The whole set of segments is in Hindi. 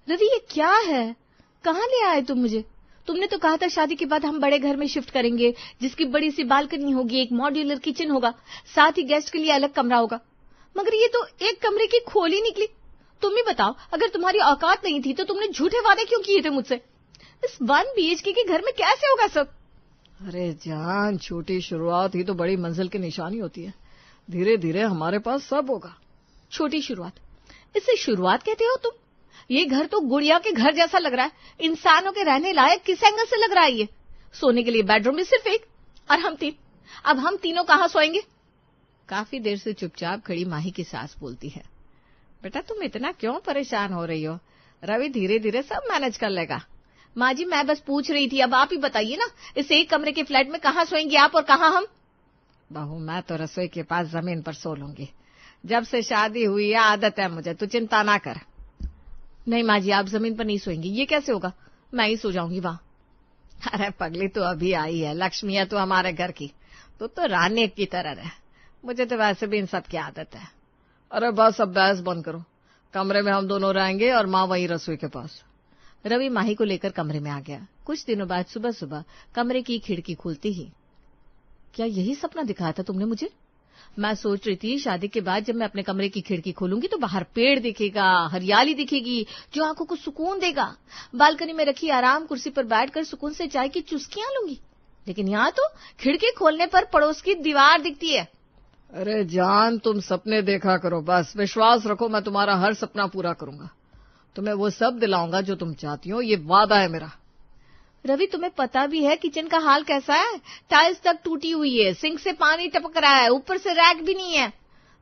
रवि, ये क्या है? कहाँ ले आए तुम मुझे? तुमने तो कहा था शादी के बाद हम बड़े घर में शिफ्ट करेंगे, जिसकी बड़ी सी बालकनी होगी, एक मॉड्यूलर किचन होगा, साथ ही गेस्ट के लिए अलग कमरा होगा। मगर ये तो एक कमरे की खोल ही निकली। तुम ही बताओ, अगर तुम्हारी औकात नहीं थी तो तुमने झूठे वादे क्यों किए थे मुझसे? इस 1 BHK के घर में कैसे होगा सब? अरे जान, छोटी शुरुआत ही तो बड़ी मंजिल की निशानी होती है। धीरे धीरे हमारे पास सब होगा। छोटी शुरुआत? इसे शुरुआत कहते हो तुम? ये घर तो गुड़िया के घर जैसा लग रहा है। इंसानों के रहने लायक किस एंगल से लग रहा है ये? सोने के लिए बेडरूम भी सिर्फ एक, और हम 3। अब हम तीनों कहाँ सोएंगे? काफी देर से चुपचाप खड़ी माही की सास बोलती है, बेटा तुम इतना क्यों परेशान हो रही हो? रवि धीरे धीरे सब मैनेज कर लेगा। माँ जी, मैं बस पूछ रही थी, अब आप ही बताइए ना, इस एक कमरे के फ्लैट में कहाँ सोएंगे आप और कहाँ हम? बहू, मैं तो रसोई के पास जमीन पर सो लूंगी। जब से शादी हुई है आदत है मुझे, तू चिंता ना कर। नहीं माँ जी, आप जमीन पर नहीं सोएंगी, ये कैसे होगा? मैं ही सो जाऊंगी वहां। अरे पगली, तू अभी आई है, लक्ष्मी है तू हमारे घर की, तो रानी की तरह रहे। मुझे तो वैसे भी इन सब की आदत है। अरे बस अब बहस बंद करो, कमरे में हम दोनों रहेंगे और माँ वहीं रसोई के पास। रवि माही को लेकर कमरे में आ गया। कुछ दिनों बाद सुबह सुबह कमरे की खिड़की खुलती ही, क्या यही सपना दिखाया था तुमने मुझे? मैं सोच रही थी शादी के बाद जब मैं अपने कमरे की खिड़की खोलूंगी तो बाहर पेड़ दिखेगा, हरियाली दिखेगी, जो आंखों को सुकून देगा। बालकनी में रखी आराम कुर्सी पर बैठकर सुकून से चाय की चुस्कियां लूंगी। लेकिन यहाँ तो खिड़की खोलने पर पड़ोस की दीवार दिखती है। अरे जान, तुम सपने देखा करो, बस विश्वास रखो, मैं तुम्हारा हर सपना पूरा करूंगा। तुम्हें वो सब दिलाऊंगा जो तुम चाहती हो, ये वादा है मेरा। रवि, तुम्हें पता भी है किचन का हाल कैसा है? टाइल्स तक टूटी हुई है, सिंक से पानी टपक रहा है, ऊपर से रैक भी नहीं है।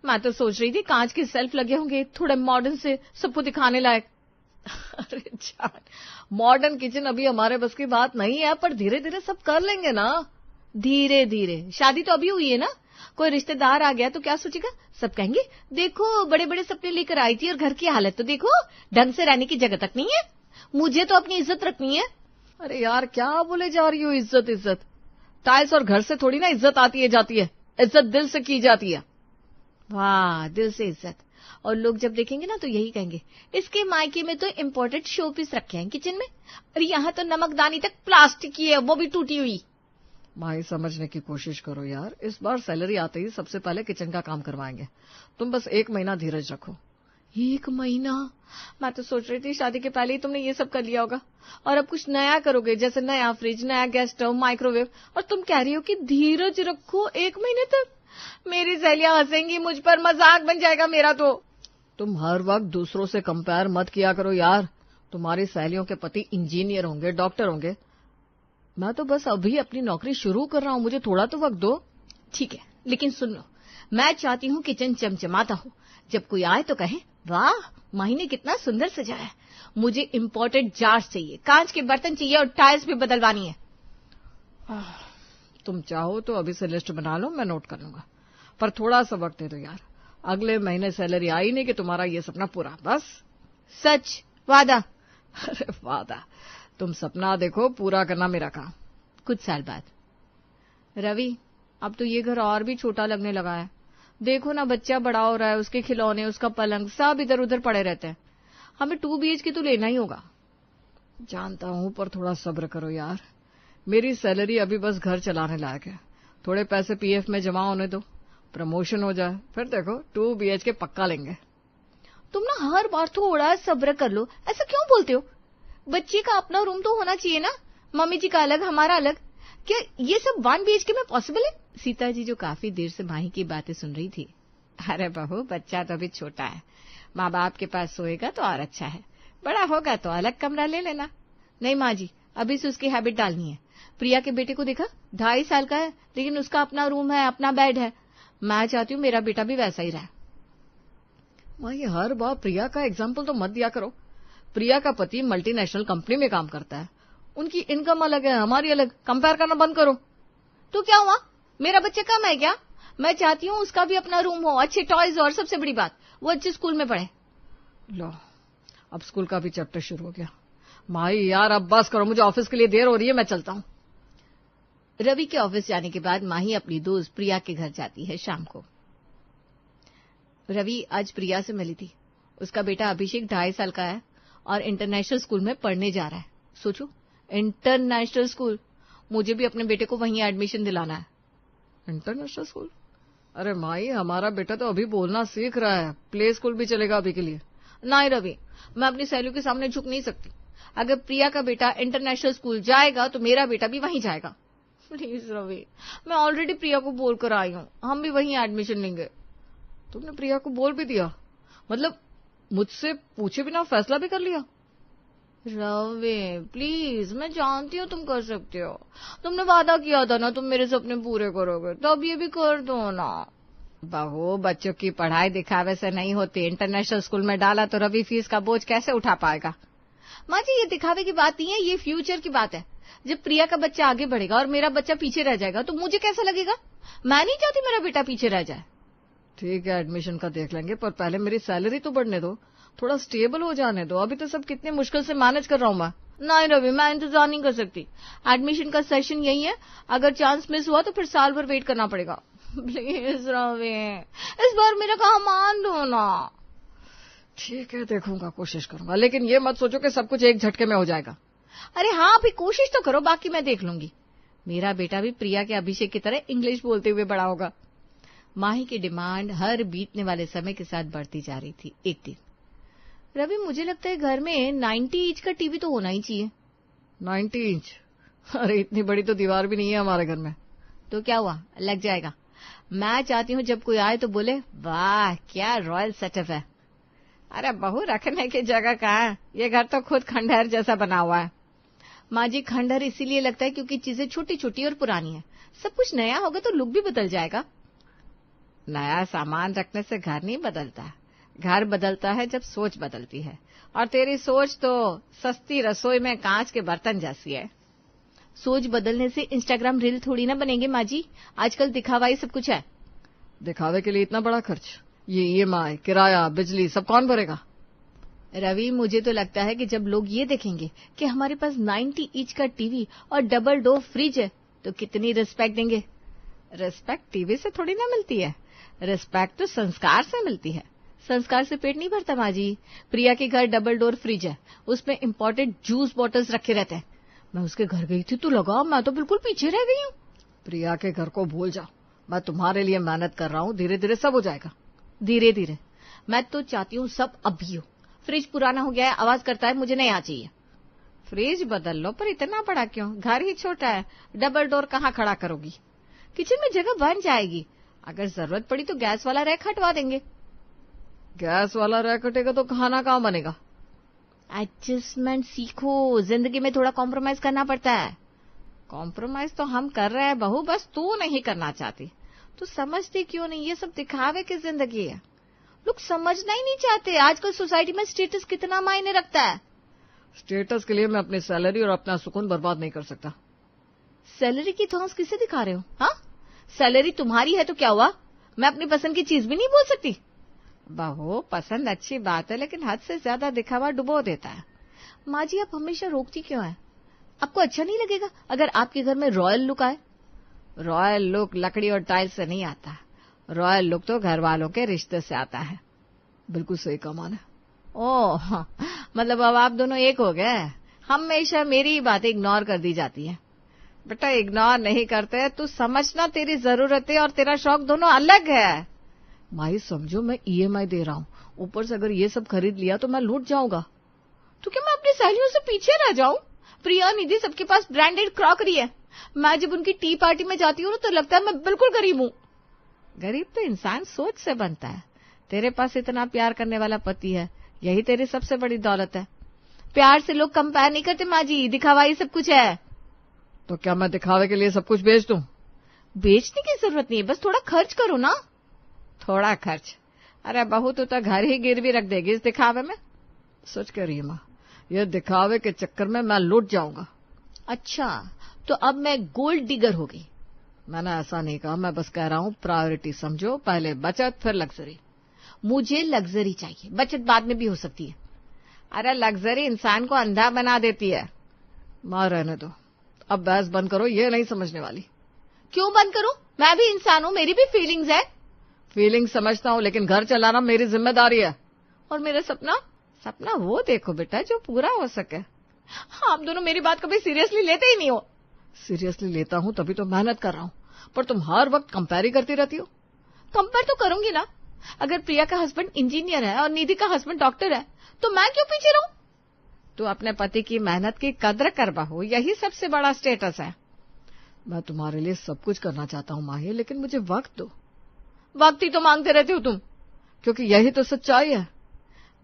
मैं तो सोच रही थी कांच के सेल्फ लगे होंगे, थोड़े मॉडर्न से, सबको दिखाने लायक। अरे जान, मॉडर्न किचन अभी हमारे बस की बात नहीं है, पर धीरे धीरे सब कर लेंगे ना। धीरे धीरे? शादी तो अभी हुई है ना। कोई रिश्तेदार आ गया तो क्या सोचेगा? सब कहेंगे देखो बड़े बड़े सपने लेकर आई थी और घर की हालत तो देखो, ढंग से रहने की जगह तक नहीं है। मुझे तो अपनी इज्जत रखनी है। अरे यार, क्या बोले जा रही हो? इज्जत इज्जत? टाइल्स और घर से थोड़ी ना इज्जत आती है जाती है, इज्जत दिल से की जाती है। वाह, दिल से इज्जत। और लोग जब देखेंगे ना तो यही कहेंगे, इसके मायके में तो इम्पोर्टेड शो पीस रखे हैं किचन में, और यहाँ तो नमकदानी तक प्लास्टिक की है, वो भी टूटी हुई। माही, समझने की कोशिश करो यार, इस बार सैलरी आते ही सबसे पहले किचन का काम करवाएंगे। तुम बस 1 महीना धीरज रखो। 1 महीना? मैं तो सोच रही थी शादी के पहले ही तुमने ये सब कर लिया होगा, और अब कुछ नया करोगे, जैसे नया फ्रिज, नया गैस स्टोव, माइक्रोवेव, और तुम कह रही हो कि धीरज रखो 1 महीने तक। मेरी सहेलियां हंसेंगी मुझ पर, मजाक बन जाएगा मेरा तो। तुम हर वक्त दूसरों से कंपेयर मत किया करो यार। तुम्हारी सहेलियों के पति इंजीनियर होंगे, डॉक्टर होंगे, मैं तो बस अभी अपनी नौकरी शुरू कर रहा हूँ, मुझे थोड़ा तो वक्त दो। ठीक है, लेकिन सुन लो, मैं चाहती हूँ किचन चमचमाता हो, जब कोई आए तो कहे वाह, माही ने कितना सुंदर सजाया है। मुझे इम्पोर्टेड जार्स चाहिए, कांच के बर्तन चाहिए, और टाइल्स भी बदलवानी है। तुम चाहो तो अभी से लिस्ट बना लो, मैं नोट कर लूंगा, पर थोड़ा सा वक्त दे दो यार। अगले महीने सैलरी आई नहीं कि तुम्हारा ये सपना पूरा। बस सच? वादा? अरे वादा, तुम सपना देखो, पूरा करना मेरा काम। कुछ साल बाद। रवि, अब तो ये घर और भी छोटा लगने लगा है। देखो ना, बच्चा बड़ा हो रहा है, उसके खिलौने, उसका पलंग, सब इधर उधर पड़े रहते हैं। हमें 2 BHK तो लेना ही होगा। जानता हूं, पर थोड़ा सब्र करो यार। मेरी सैलरी अभी बस घर चलाने लायक है, थोड़े पैसे PF में जमा होने दो, प्रमोशन हो जाए, फिर देखो 2 BHK पक्का लेंगे। तुम ना हर बार थोड़ा सब्र कर लो, ऐसा क्यों बोलते हो? बच्चे का अपना रूम तो होना चाहिए ना, मम्मी जी का अलग, हमारा अलग। क्या ये सब 1 BHK में पॉसिबल है? सीता जी, जो काफी देर से माही की बातें सुन रही थी, अरे बहू, बच्चा तो अभी छोटा है, माँ बाप के पास सोएगा तो और अच्छा है, बड़ा होगा तो अलग कमरा ले लेना। नहीं माँ जी, अभी से उसकी हैबिट डालनी है। प्रिया के बेटे को देखा, 2.5 साल का है, लेकिन उसका अपना रूम है, अपना बेड है। मैं चाहती हूँ मेरा बेटा भी वैसा ही रहे। माँ, ये हर बार प्रिया का एग्जाम्पल तो मत दिया करो। प्रिया का पति मल्टीनेशनल कंपनी में काम करता है, उनकी इनकम अलग है, हमारी अलग, कंपेयर करना बंद करो। तो क्या हुआ, मेरा बच्चा कम है क्या? मैं चाहती हूँ उसका भी अपना रूम हो, अच्छे टॉयज, और सबसे बड़ी बात, वो अच्छे स्कूल में पढ़े। लो, अब स्कूल का भी चैप्टर शुरू हो गया। माही यार, अब बस करो, मुझे ऑफिस के लिए देर हो रही है, मैं चलता हूँ। रवि के ऑफिस जाने के बाद माही अपनी दोस्त प्रिया के घर जाती है शाम को। रवि आज प्रिया से मिली थी। उसका बेटा अभिषेक 2.5 साल का है, और इंटरनेशनल स्कूल में पढ़ने जा रहा है। सोचो, इंटरनेशनल स्कूल। मुझे भी अपने बेटे को वहीं एडमिशन दिलाना है। International school? अरे माई, हमारा बेटा तो अभी बोलना सीख रहा है, प्ले स्कूल भी चलेगा अभी के लिए। नहीं रवि, मैं अपनी सहेलियों के सामने झुक नहीं सकती। अगर प्रिया का बेटा इंटरनेशनल स्कूल जाएगा तो मेरा बेटा भी वहीं जाएगा। प्लीज रवि, मैं ऑलरेडी प्रिया को बोल कर आई हूँ, हम भी वहीं एडमिशन लेंगे। तुमने प्रिया को बोल भी दिया? मतलब मुझसे पूछे बिना फैसला भी कर लिया? रवि प्लीज, मैं जानती हूँ तुम कर सकते हो। तुमने वादा किया था ना तुम मेरे सपने पूरे करोगे, तो अब ये भी कर दो ना। बहू, बच्चों की पढ़ाई दिखावे से नहीं होती। इंटरनेशनल स्कूल में डाला तो रवि फीस का बोझ कैसे उठा पाएगा? माँ जी, ये दिखावे की बात नहीं है, ये फ्यूचर की बात है। जब प्रिया का बच्चा आगे बढ़ेगा और मेरा बच्चा पीछे रह जाएगा तो मुझे कैसा लगेगा? मैं नहीं चाहती मेरा बेटा पीछे रह जाए। ठीक है, एडमिशन का देख लेंगे, पर पहले मेरी सैलरी तो बढ़ने दो, थोड़ा स्टेबल हो जाने दो। अभी तो सब कितने मुश्किल से मैनेज कर रहा हूँ मैं। नहीं रवि, मैं इंतजार नहीं कर सकती। एडमिशन का सेशन यही है, अगर चांस मिस हुआ तो फिर साल भर वेट करना पड़ेगा। प्लीज रवि, इस बार मेरा काम मान दो ना। ठीक है, देखूंगा, कोशिश करूंगा, लेकिन ये मत सोचो कि सब कुछ एक झटके में हो जाएगा। अरे हाँ, अभी कोशिश तो करो, बाकी मैं देख लूंगी। मेरा बेटा भी प्रिया के अभिषेक की तरह इंग्लिश बोलते हुए बड़ा होगा। माही की डिमांड हर बीतने वाले समय के साथ बढ़ती जा रही थी। एक दिन, रवि मुझे लगता है घर में 90 इंच का टीवी तो होना ही चाहिए। 90 इंच? अरे इतनी बड़ी तो दीवार भी नहीं है हमारे घर में। तो क्या हुआ, लग जाएगा। मैं चाहती हूँ जब कोई आए तो बोले, वाह क्या रॉयल सेटअप है। अरे बहू, रखने की जगह कहाँ है, ये घर तो खुद खंडहर जैसा बना हुआ है। माँ जी, खंडहर इसीलिए लगता है क्योंकि चीजें छोटी छोटी और पुरानी है। सब कुछ नया होगा तो लुक भी बदल जाएगा। नया सामान रखने से घर नहीं बदलता, घर बदलता है जब सोच बदलती है। और तेरी सोच तो सस्ती रसोई में कांच के बर्तन जैसी है। सोच बदलने से इंस्टाग्राम रील थोड़ी ना बनेंगे माँ जी, आजकल दिखावा ही सब कुछ है। दिखावे के लिए इतना बड़ा खर्च? ये ईएमआई, किराया, बिजली सब कौन भरेगा? रवि, मुझे तो लगता है कि जब लोग ये देखेंगे कि हमारे पास 90 इंच का टीवी और डबल डोर फ्रिज है तो कितनी रिस्पेक्ट देंगे। रिस्पेक्ट टीवी से थोड़ी ना मिलती है, रिस्पेक्ट तो संस्कार से मिलती है। संस्कार से पेट नहीं भरता माँ जी। प्रिया के घर डबल डोर फ्रिज है, उसमें इम्पोर्टेड जूस बॉटल्स रखे रहते हैं। मैं उसके घर गई थी तो लगा मैं तो बिल्कुल पीछे रह गई हूँ। प्रिया के घर को भूल जाओ, मैं तुम्हारे लिए मेहनत कर रहा हूँ, धीरे धीरे सब हो जाएगा। धीरे धीरे? मैं तो चाहती हूँ सब अभी हो। फ्रिज पुराना हो गया है, आवाज करता है, मुझे नया चाहिए। फ्रिज बदल लो, पर इतना बड़ा क्यों, घर ही छोटा है, डबल डोर कहाँ खड़ा करोगी? किचन में जगह बन जाएगी, अगर जरूरत पड़ी तो गैस वाला रैक हटवा देंगे। गैस वाला रैक हटेगा तो खाना कहाँ बनेगा? एडजस्टमेंट सीखो, जिंदगी में थोड़ा कॉम्प्रोमाइज करना पड़ता है। कॉम्प्रोमाइज तो हम कर रहे हैं बहू, बस तू नहीं करना चाहती। तो समझती क्यों नहीं, ये सब दिखावे की जिंदगी है। लोग समझना ही नहीं चाहते। आजकल सोसाइटी में स्टेटस कितना मायने रखता है। स्टेटस के लिए मैं अपनी सैलरी और अपना सुकून बर्बाद नहीं कर सकता। सैलरी की धौंस किसे दिखा रहे हो? हाँ, सैलरी तुम्हारी है तो क्या हुआ, मैं अपनी पसंद की चीज भी नहीं बोल सकती। बहू, पसंद अच्छी बात है, लेकिन हद से ज्यादा दिखावा डुबो देता है। माँ जी, आप हमेशा रोकती क्यों है? आपको अच्छा नहीं लगेगा अगर आपके घर में रॉयल लुक आए? रॉयल लुक लकड़ी और टाइल्स से नहीं आता, रॉयल लुक तो घर वालों के रिश्ते से आता है। बिल्कुल सही कहा माँ ने। ओह, मतलब अब आप दोनों एक हो गए। हमेशा मेरी ही बातें इग्नोर कर दी जाती है। बेटा, इग्नोर नहीं करते, तू समझना, तेरी जरूरतें और तेरा शौक दोनों अलग है। माई समझो, मैं ईएमआई दे रहा हूँ, ऊपर से अगर ये सब खरीद लिया तो मैं लूट जाऊंगा। तो क्या मैं अपनी सहेलियों से पीछे रह जाऊं? प्रिया, निधि, सबके पास ब्रांडेड क्रॉकरी है। मैं जब उनकी टी पार्टी में जाती हूँ तो लगता है मैं बिल्कुल गरीब हूँ। गरीब तो इंसान सोच से बनता है। तेरे पास इतना प्यार करने वाला पति है, यही तेरी सबसे बड़ी दौलत है। प्यार से लोग कंपेयर नहीं करते माँ जी, दिखावा ही सब कुछ है। तो क्या मैं दिखावे के लिए सब कुछ बेच दूं? बेचने की जरूरत नहीं है, बस थोड़ा खर्च करो ना। थोड़ा खर्च? अरे बहू, तू तो घर ही गिरवी रख देगी इस दिखावे में। सच कह रही है माँ, ये दिखावे के चक्कर में मैं लूट जाऊंगा। अच्छा, तो अब मैं गोल्ड डिगर हो गई? मैंने ऐसा नहीं कहा, मैं बस कह रहा हूँ प्रायोरिटी समझो, पहले बचत फिर लग्जरी। मुझे लग्जरी चाहिए, बचत बाद में भी हो सकती है। अरे लग्जरी इंसान को अंधा बना देती है। माँ रहने दो, अब बहस बंद करो, ये नहीं समझने वाली। क्यों बंद करूं? मैं भी इंसान हूँ, मेरी भी फीलिंग्स है। फीलिंग समझता हूँ, लेकिन घर चलाना मेरी जिम्मेदारी है। और मेरा सपना? सपना वो देखो बेटा जो पूरा हो सके। हाँ, आप दोनों मेरी बात कभी सीरियसली लेते ही नहीं हो। सीरियसली लेता हूं तभी तो मेहनत कर रहा हूं, पर तुम हर वक्त कंपेयर ही करती रहती हो। कंपेयर तो करूंगी ना, अगर प्रिया का हस्बैंड इंजीनियर है और निधि का हस्बैंड डॉक्टर है तो मैं क्यों पीछे रहूं? तो अपने पति की मेहनत की कद्र कर बहू, यही सबसे बड़ा स्टेटस है। मैं तुम्हारे लिए सब कुछ करना चाहता हूं माही, लेकिन मुझे वक्त दो। वक्त ही तो मांगते रहते हो तुम, क्योंकि यही तो सच्चाई है।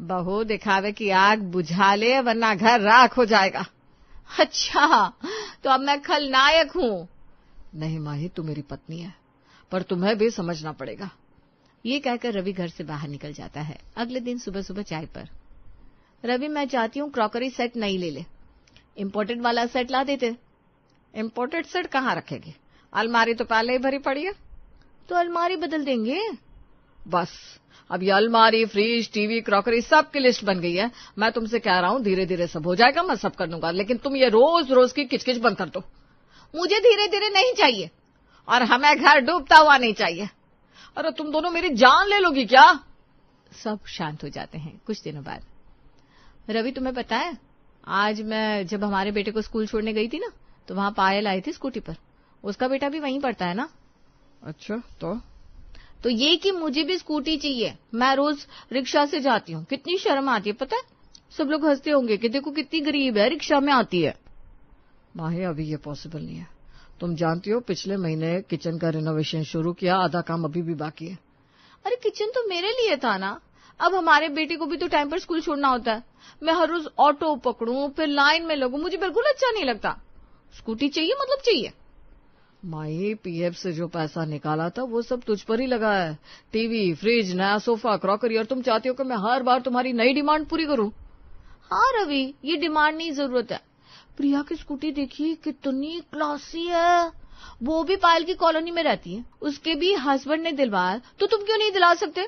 बहू दिखावे की आग बुझा ले वरना घर राख हो जाएगा। अच्छा, तो अब मैं खलनायक हूं? नहीं माही, तू मेरी पत्नी है, पर तुम्हें भी समझना पड़ेगा। ये कहकर रवि घर से बाहर निकल जाता है। अगले दिन सुबह सुबह चाय पर, रवि मैं चाहती हूँ क्रॉकरी सेट नहीं ले ले, इम्पोर्टेड वाला सेट ला देते। इम्पोर्टेड सेट कहाँ रखेगी? अलमारी तो पहले ही भरी पड़ी है। तो अलमारी बदल देंगे। बस अब ये अलमारी, फ्रिज, टीवी, क्रॉकरी सब की लिस्ट बन गई है। मैं तुमसे कह रहा हूँ धीरे धीरे सब हो जाएगा, मैं सब कर दूंगा, लेकिन तुम ये रोज रोज की किचकिच बंद कर दो। मुझे धीरे धीरे नहीं चाहिए और हमें घर डूबता हुआ नहीं चाहिए। अरे तुम दोनों मेरी जान ले लोगी क्या? सब शांत हो जाते हैं। कुछ दिनों बाद, रवि तुम्हें पता है, आज मैं जब हमारे बेटे को स्कूल छोड़ने गई थी ना, तो वहां पायल आई थी स्कूटी पर। उसका बेटा भी वहीं पढ़ता है ना। अच्छा, तो ये कि मुझे भी स्कूटी चाहिए। मैं रोज रिक्शा से जाती हूँ, कितनी शर्म आती है पता है। सब लोग हंसते होंगे कि देखो कितनी गरीब है, रिक्शा में आती है। माही, अभी ये पॉसिबल नहीं है। तुम जानती हो पिछले महीने किचन का रिनोवेशन शुरू किया, आधा काम अभी भी बाकी है। अरे किचन तो मेरे लिए था ना, अब हमारे बेटे को भी तो टाइम पर स्कूल छोड़ना होता है। मैं हर रोज ऑटो पकड़ूं, फिर लाइन में लगूं, मुझे बिल्कुल अच्छा नहीं लगता। स्कूटी चाहिए मतलब चाहिए। माई, पीएफ से जो पैसा निकाला था वो सब तुझ पर ही लगा है। टीवी, फ्रिज, नया सोफा, क्रॉकरी, और तुम चाहती हो कि मैं हर बार तुम्हारी नई डिमांड पूरी करूं। हाँ रवि, ये डिमांड नहीं, जरूरत है। प्रिया की स्कूटी देखिए कितनी क्लासी है। वो भी पायल की कॉलोनी में रहती है, उसके भी हस्बैंड ने दिलवाया, तो तुम क्यों नहीं दिला सकते?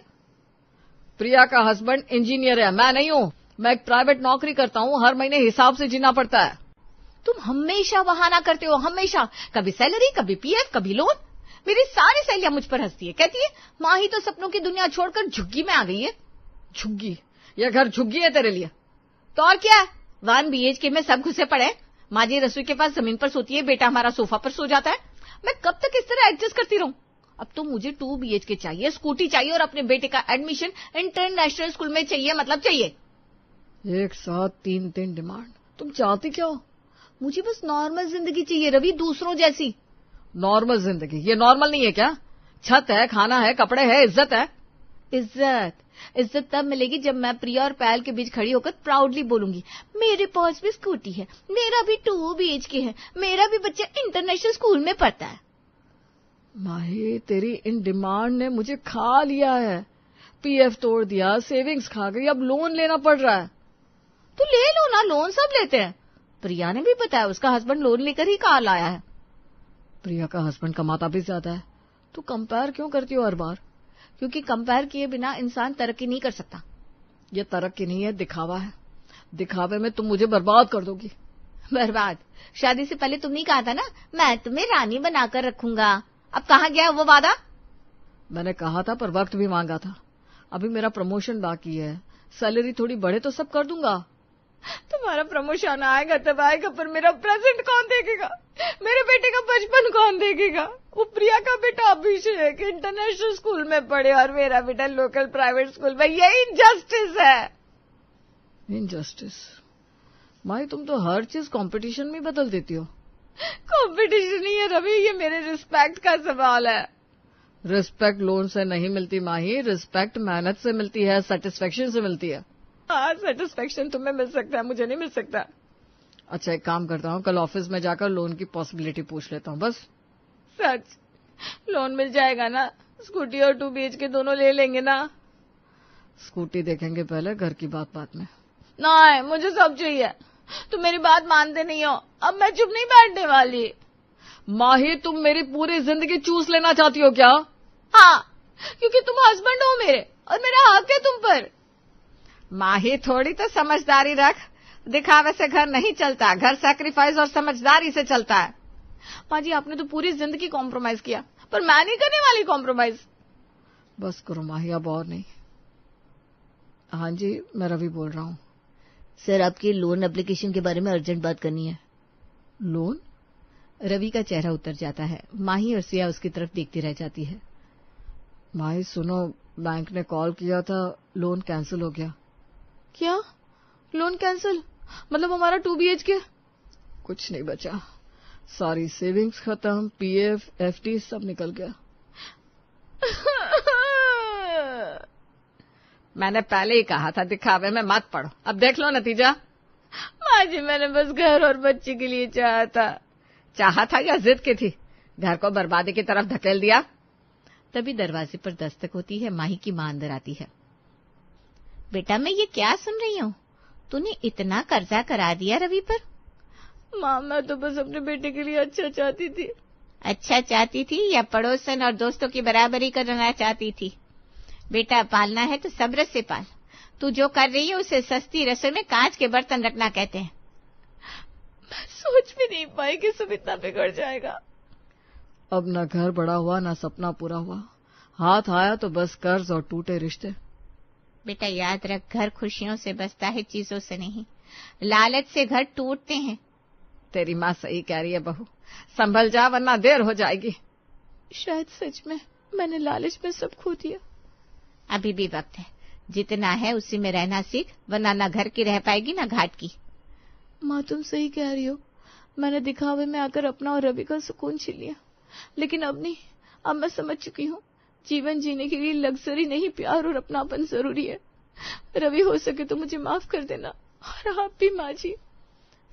प्रिया का हस्बैंड इंजीनियर है, मैं नहीं हूँ। मैं एक प्राइवेट नौकरी करता हूँ, हर महीने हिसाब से जीना पड़ता है। तुम हमेशा बहाना करते हो, हमेशा। कभी सैलरी, कभी पीएफ, कभी लोन। मेरी सारी सहेलियां मुझ पर हंसती है, कहती है माही तो सपनों की दुनिया छोड़कर झुग्गी में आ गई है। झुग्गी? यह घर झुग्गी है तेरे लिए? तो और क्या, 1 BHK में सब घुसे पड़े। माँ जी रसोई के पास जमीन पर सोती है, बेटा हमारा सोफा पर सो जाता है। मैं कब तक इस तरह एडजस्ट करती रहूं? अब तो मुझे 2 BHK चाहिए, स्कूटी चाहिए, और अपने बेटे का एडमिशन इंटरनेशनल स्कूल में चाहिए, मतलब चाहिए। एक साथ 3 डिमांड। तुम चाहती क्या हो? मुझे बस नॉर्मल जिंदगी चाहिए रवि, दूसरों जैसी। नॉर्मल जिंदगी? ये नॉर्मल नहीं है क्या? छत है, खाना है, कपड़े है, इज्जत है। इज्जत तब मिलेगी जब मैं प्रिया और पायल के बीच खड़ी होकर प्राउडली बोलूंगी, मेरे पास भी स्कूटी है, मेरा भी 2 BHK है, मेरा भी बच्चा इंटरनेशनल स्कूल में पढ़ता है। माही, तेरी इन डिमांड ने मुझे खा लिया है। पीएफ तोड़ दिया, सेविंग्स खा गई, अब लोन लेना पड़ रहा है। तो ले लो ना, लोन सब लेते हैं। प्रिया ने भी बताया, उसका हस्बैंड लोन लेकर ही कार लाया है। प्रिया का हस्बैंड कमाता भी ज्यादा है। तो कंपेयर क्यों करती हो हर बार? क्योंकि कंपेयर किए बिना इंसान तरक्की नहीं कर सकता। ये तरक्की नहीं है, दिखावा है। दिखावे में तुम मुझे बर्बाद कर दोगी। बर्बाद? शादी से पहले तुमने कहा था ना, मैं तुम्हें रानी बनाकर रखूंगा। अब कहाँ गया वो वादा? मैंने कहा था, पर वक्त भी मांगा था। अभी मेरा प्रमोशन बाकी है, सैलरी थोड़ी बढ़े तो सब कर दूंगा। तुम्हारा प्रमोशन आएगा तब आएगा, पर मेरा प्रेजेंट कौन देखेगा? मेरे बेटे का बचपन कौन देखेगा? वो प्रिया का बेटा अभिषेक इंटरनेशनल स्कूल में पढ़े और मेरा बेटा लोकल प्राइवेट स्कूल में। ये इनजस्टिस है। इनजस्टिस? माई, तुम तो हर चीज कंपटीशन में बदल देती हो। कंपटीशन नहीं है रवि, ये मेरे रिस्पेक्ट का सवाल है। रिस्पेक्ट लोन से नहीं मिलती माही, रिस्पेक्ट मेहनत से मिलती है, सेटिस्फेक्शन से मिलती है। हाँ, सेटिस्फेक्शन तुम्हें मिल सकता है, मुझे नहीं मिल सकता। अच्छा, एक काम करता हूँ, कल ऑफिस में जाकर लोन की पॉसिबिलिटी पूछ लेता हूँ। बस? सच? लोन मिल जाएगा ना? स्कूटी और 2 BHK दोनों ले लेंगे ना? स्कूटी देखेंगे पहले, घर की बात में। नहीं, मुझे सब चाहिए। तुम मेरी बात मानते नहीं हो, अब मैं चुप नहीं बैठने वाली। माही, तुम मेरी पूरी जिंदगी चूस लेना चाहती हो क्या? हाँ, क्योंकि तुम हस्बैंड हो मेरे, और मेरा हक है तुम पर। माही, थोड़ी तो समझदारी रख। दिखावे से घर नहीं चलता, घर सैक्रिफाइस और समझदारी से चलता है। माँ जी, आपने तो पूरी जिंदगी कॉम्प्रोमाइज किया, पर मैं नहीं करने वाली कॉम्प्रोमाइज। बस करो माही, अब और नहीं। हाँ जी, मैं रवि बोल रहा हूँ। सर, आपके लोन एप्लीकेशन के बारे में अर्जेंट बात करनी है। लोन? रवि का चेहरा उतर जाता है। माही और सिया उसकी तरफ देखती रह जाती है। माही सुनो, बैंक ने कॉल किया था, लोन कैंसिल हो गया। क्या? Loan cancel? मतलब हमारा 2 BHK? कुछ नहीं बचा, सारी सेविंग्स खत्म, पीएफ, एफडी सब निकल गया। मैंने पहले ही कहा था दिखावे में मत पड़ो, अब देख लो नतीजा। माँ जी, मैंने बस घर और बच्चे के लिए चाहा था या जिद की थी? घर को बर्बादी की तरफ धकेल दिया। तभी दरवाजे पर दस्तक होती है। माही की मां अंदर आती है। बेटा, मैं ये क्या सुन रही हूँ? तूने इतना कर्जा करा दिया रवि पर? माँ, मैं तो बस अपने बेटे के लिए अच्छा चाहती थी। अच्छा चाहती थी या पड़ोसन और दोस्तों की बराबरी करना चाहती थी? बेटा, पालना है तो सब्र से पाल। तू जो कर रही है उसे सस्ती रसोई में कांच के बर्तन रखना कहते हैं। मैं सोच भी नहीं पाई कि सब इतना बिगड़ जाएगा। अब ना घर बड़ा हुआ, ना सपना पूरा हुआ। हाथ आया तो बस कर्ज और टूटे रिश्ते। बेटा, याद रख, घर खुशियों से बसता है, चीजों से नहीं। लालच से घर टूटते हैं। तेरी माँ सही कह रही है बहू, संभल जा वरना देर हो जाएगी। शायद सच में मैंने लालच में सब खो दिया। अभी भी वक्त है, जितना है उसी में रहना सीख, वरना ना घर की रह पाएगी ना घाट की। माँ, तुम सही कह रही हो। मैंने दिखावे में आकर अपना और रवि का सुकून छीन लिया, लेकिन अब नहीं। अब मैं समझ चुकी हूँ, जीवन जीने के लिए लग्जरी नहीं, प्यार और अपनापन जरूरी है। रवि, हो सके तो मुझे माफ कर देना, और आप भी माँ जी।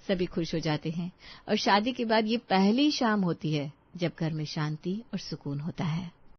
सभी खुश हो जाते हैं और शादी के बाद ये पहली शाम होती है जब घर में शांति और सुकून होता है।